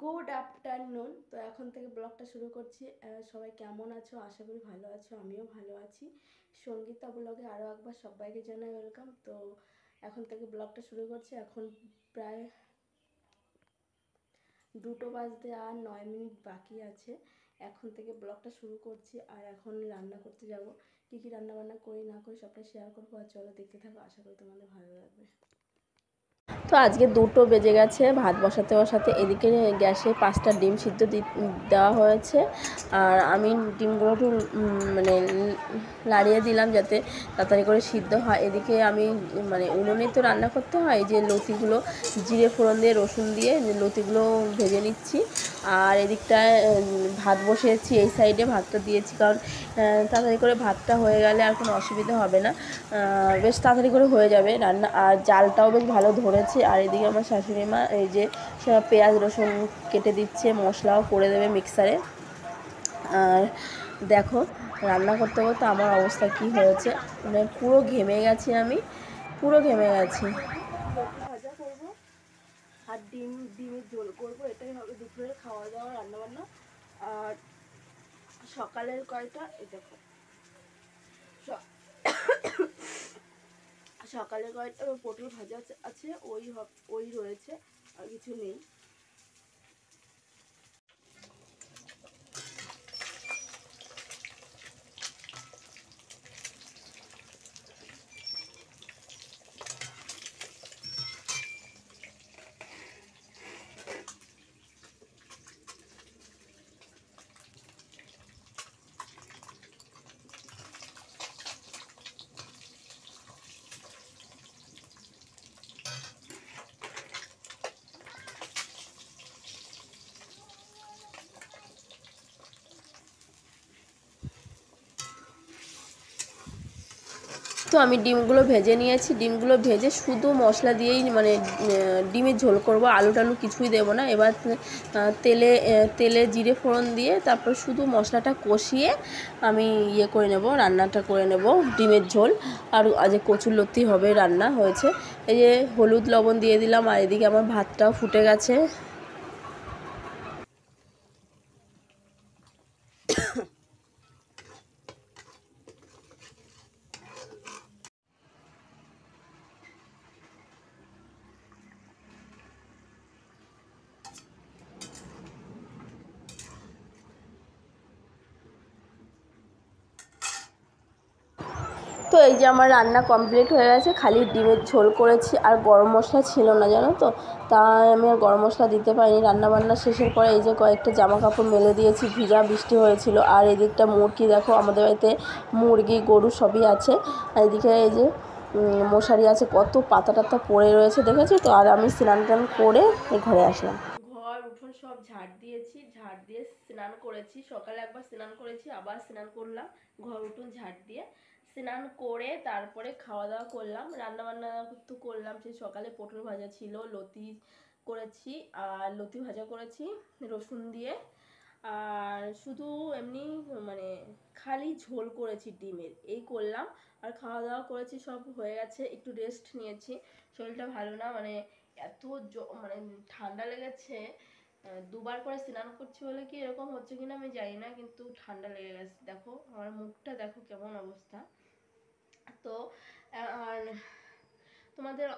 Good afternoon. তো এখন থেকে ব্লগটা শুরু করছি। সবাই কেমন আছো? আশা করি ভালো আছো, আমিও ভালো আছি। সঙ্গীতা ব্লগে আরও একবার সবাইকে জানাই ওয়েলকাম। তো এখন থেকে ব্লগটা শুরু করছি। এখন প্রায় 2টো বাজতে আর 9 মিনিট বাকি আছে। এখন থেকে ব্লগটা শুরু করছি। আর এখন রান্না করতে যাব। কী কী রান্নাবান্না করি না করি সবটা শেয়ার করবো। আর চলো দেখতে থাকো, আশা করি তোমাদের ভালো লাগবে। তো আজকে 2টো বেজে গেছে, ভাত বসাতে বসাতে। এদিকে গ্যাসে 5টা ডিম সিদ্ধ দেওয়া হয়েছে। আর আমি ডিমগুলো একটু মানে লাড়িয়ে দিলাম যাতে তাড়াতাড়ি করে সিদ্ধ হয়। এদিকে আমি মানে উনুনে তো রান্না করতে হয়, এই যে লতিগুলো জিরে ফোড়ন দিয়ে রসুন দিয়ে লতিগুলো ভেজে নিচ্ছি। আর এদিকটায় ভাত বসিয়েছি, এই সাইডে ভাতটা দিয়েছি, কারণ তাড়াতাড়ি করে ভাতটা হয়ে গেলে আর কোনো অসুবিধা হবে না, বেশ তাড়াতাড়ি করে হয়ে যাবে রান্না। আর জালটাও বেশ ভালো ধরেছে। আর এদিকে আমার শাশুড়ি মা এই যে পেঁয়াজ রসুন কেটে দিচ্ছে, মশলাও করে দেবে মিক্সারে। আর দেখো রান্না করতে করতে আমার অবস্থা কি হয়েছে, মানে পুরো ঘেমে গেছি, আমি পুরো ঘেমে গেছি। লতি ভাজা করবো আর ডিমের ঝোল করবো, এটাই হবে দুপুরের খাওয়া দাওয়া রান্নাবান্না। আর সকালের কয়টা এই দেখো, সকালে কয়টা পটল ভাজা আছে, ওই রয়েছে, আর কিছু নেই। তো আমি ডিমগুলো ভেজে নিয়েছি, ডিমগুলো ভেজে শুধু মশলা দিয়েই মানে ডিমের ঝোল করব, আলু টালু কিছুই দেবো না। এবার তেলে জিরে ফোড়ন দিয়ে তারপর শুধু মশলাটা কষিয়ে আমি করে নেব, রান্নাটা করে নেব ডিমের ঝোল। আর আজ কচুরলতি হবে, রান্না হয়েছে। এই যে হলুদ লবণ দিয়ে দিলাম। আর এদিকে আমার ভাতটাও ফুটে গেছে। তো এই যে আমার রান্না কমপ্লিট হয়ে গেছে, খালি ডিমের ঝোল করেছি। আর গরম মশলা ছিল না জানো তো, তাই আমি আর গরম মশলা দিতে পারিনি। রান্নাবান্না শেষের পরে এই যে কয়েকটা জামা কাপড় মেলে দিয়েছি, ভিজা বৃষ্টি হয়েছিল। আর এদিকটা মুরগি দেখো, আমাদের বাড়িতে মুরগি গরু সবই আছে। আর এদিকে এই যে মশারি আছে, কত পাতা টাতা পড়ে রয়েছে দেখেছি তো। আর আমি স্নান টান করে ঘরে আসলাম। ঘর উঠোন সব ঝাড় দিয়েছি, ঝাড় দিয়ে স্নান করেছি। সকালে একবার স্নান করেছি, আবার স্নান করলাম ঘর উঠোন ঝাড় দিয়ে। স্নান করে তারপরে খাওয়া দাওয়া করলাম, রান্নাবান্না তো করলাম। সেই সকালে পটল ভাজা ছিল, লতি করেছি, আর লতি ভাজা করেছি রসুন দিয়ে। আর শুধু এমনি মানে খালি ঝোল করেছি ডিমের, এই করলাম। আর খাওয়া দাওয়া করেছি, সব হয়ে গেছে, একটু রেস্ট নিয়েছি। শরীরটা ভালো না, মানে এত মানে ঠান্ডা লেগেছে। 2বার করে স্নান করছি বলে কি এরকম হচ্ছে কিনা আমি জানি না, কিন্তু ঠান্ডা লেগে গেছে। দেখো আমার মুখটা দেখো কেমন অবস্থা। তো আর তোমাদের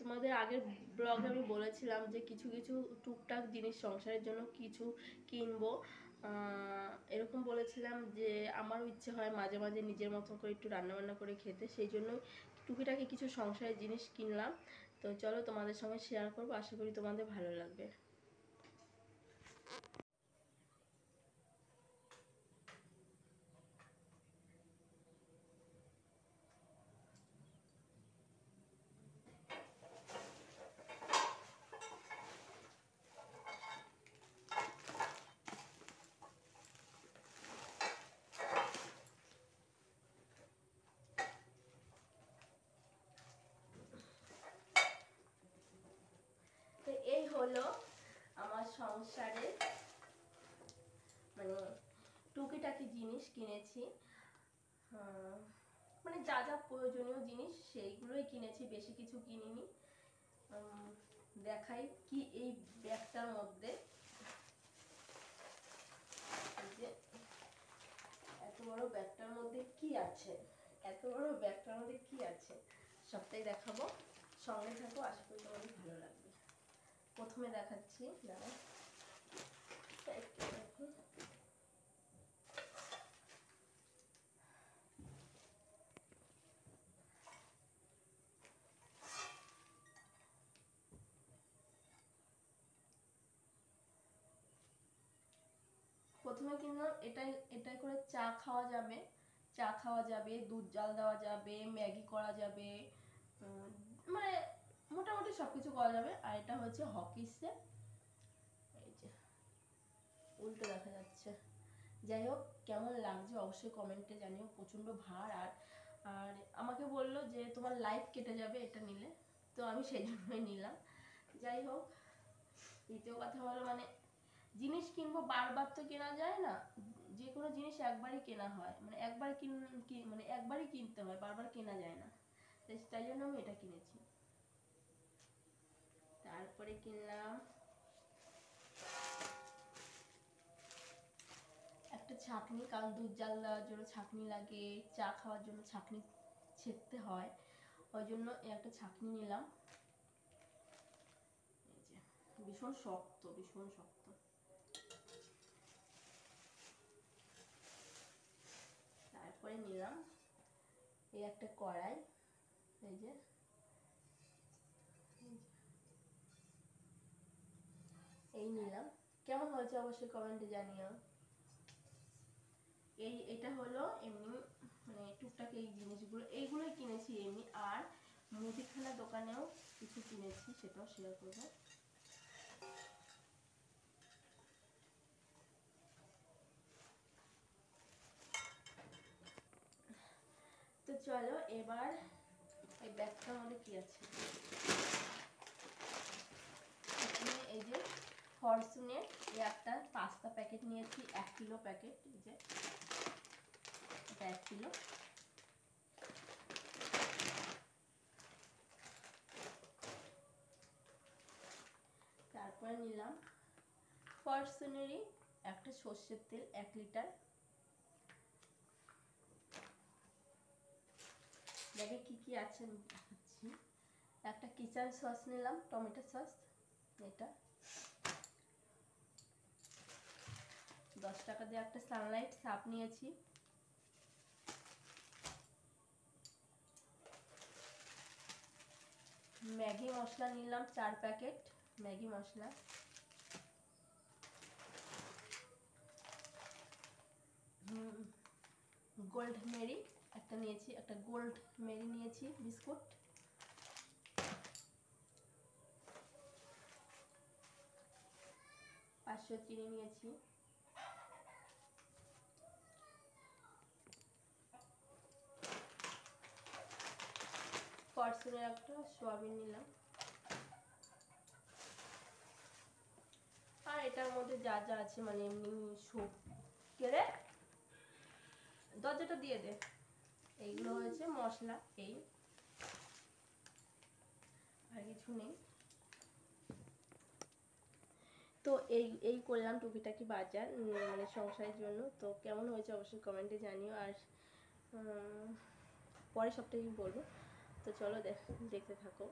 তোমাদের আগের ব্লগে আমি বলেছিলাম যে কিছু কিছু টুকটাক জিনিস সংসারের জন্য কিছু কিনবো, এরকম বলেছিলাম যে আমারও ইচ্ছে হয় মাঝে মাঝে নিজের মতন করে একটু রান্নাবান্না করে খেতে। সেই জন্য টুকিটাকি কিছু সংসারের জিনিস কিনলাম। তো চলো তোমাদের সঙ্গে শেয়ার করবো, আশা করি তোমাদের ভালো লাগবে। তো এই হলো আমার সংসারে মানে টুকিটাকি জিনিস কিনেছি। মানে যা যা প্রয়োজনীয় জিনিস সেইগুলোই কিনেছি, বেশি কিছু কিনিনি। দেখাই কি এই ব্যাগটার মধ্যে, যে এত বড় ব্যাগটার মধ্যে কি আছে, এত বড় ব্যাগটার মধ্যে কি আছে সবটাই দেখাবো, সঙ্গে থাকো, আশা করি তোমাদের ভালো লাগবে। প্রথমে দেখাচ্ছি, দাঁড়াও দেখো, প্রথমে কিনলাম এটাই করে চা খাওয়া যাবে, চা খাওয়া যাবে, দুধ জাল দেওয়া যাবে, ম্যাগি করা যাবে, মানে মোটামুটি সবকিছু করা যাবে। আর এটা হচ্ছে হকিসে, এই যে উল্টো দেখা যাচ্ছে। যাই হোক, কেমন লাগছে অবশ্যই কমেন্টে জানিও। প্রচণ্ড ভার, আর আর আমাকে বললো যে তোমার লাইফ কেটে যাবে এটা নিলে, তো আমি সেই জন্যই নিলাম। যাই হোক, দ্বিতীয় কথা হলো মানে জিনিস কিনবো বারবার তো কেনা যায় না, যে কোনো জিনিস একবারই কেনা হয়, মানে একবারই কিনতে হয়, বারবার কেনা যায় না, তাই জন্য আমি এটা কিনেছি। তারপরে কিনলাম একটা ছাঁকনি, কারণ দুধ জাল দেওয়ার জন্য ছাঁকনি লাগে, চা খাওয়ার জন্য ছাঁকনি ছেঁকতে হয়, ওই জন্য একটা ছাঁকনি নিলাম। এই যে ভীষণ শক্ত, ভীষণ শক্ত। তারপরে নিলাম এই একটা কড়াই, এই যে এই নিলাম। কেমন হয়েছে অবশ্যই কমেন্টে জানিও। এটা হলো এমনি মানে টুকটাক এই জিনিসগুলো, এইগুলোই কিনেছি এমনি, আর মুদিখানা দোকানেও কিছু কিনেছি, সেটাও শেয়ার করবো। তো চলো এবার এই ব্যাগটার মধ্যে কি আছে। এই যে ফরচুনের একটা পাস্তা প্যাকেট নিয়েছি, 1 কিলো প্যাকেট, এই যে এটা 1 কিলো। তারপরে নিলাম ফরচুনেরই একটা সর্ষের তেল 1 লিটার। ব্যাগে কি কি আছে আমি দেখাচ্ছি। একটা কিচেন সস নিলাম, টমেটো সস, এটা 10 টাকা দিয়ে। একটা সানলাইট সাপ নিয়েছি, ম্যাগি মশলা নিলাম 4 প্যাকেট ম্যাগি মশলা, গোল্ড মেরি একটা নিয়েছি, একটা গোল্ড মেরি নিয়েছি বিস্কুট, 500 চিনি নিয়েছি, ফরচুনের একটা সোয়াবিন নিলাম। আর এটার মধ্যে যা যা আছে মানে এমনি সব কেড়ে দরজাটা দিয়ে দে, এইগুলো হয়েছে মশলা, এই আর কিছু নেই। তো এই করলাম টুকিটাকি বাজার মানে সংসারের জন্য। তো কেমন হয়েছে অবশ্যই কমেন্টে জানিও, আর পরের সপ্তাহে বলবো। তো চলো দেখতে থাকো।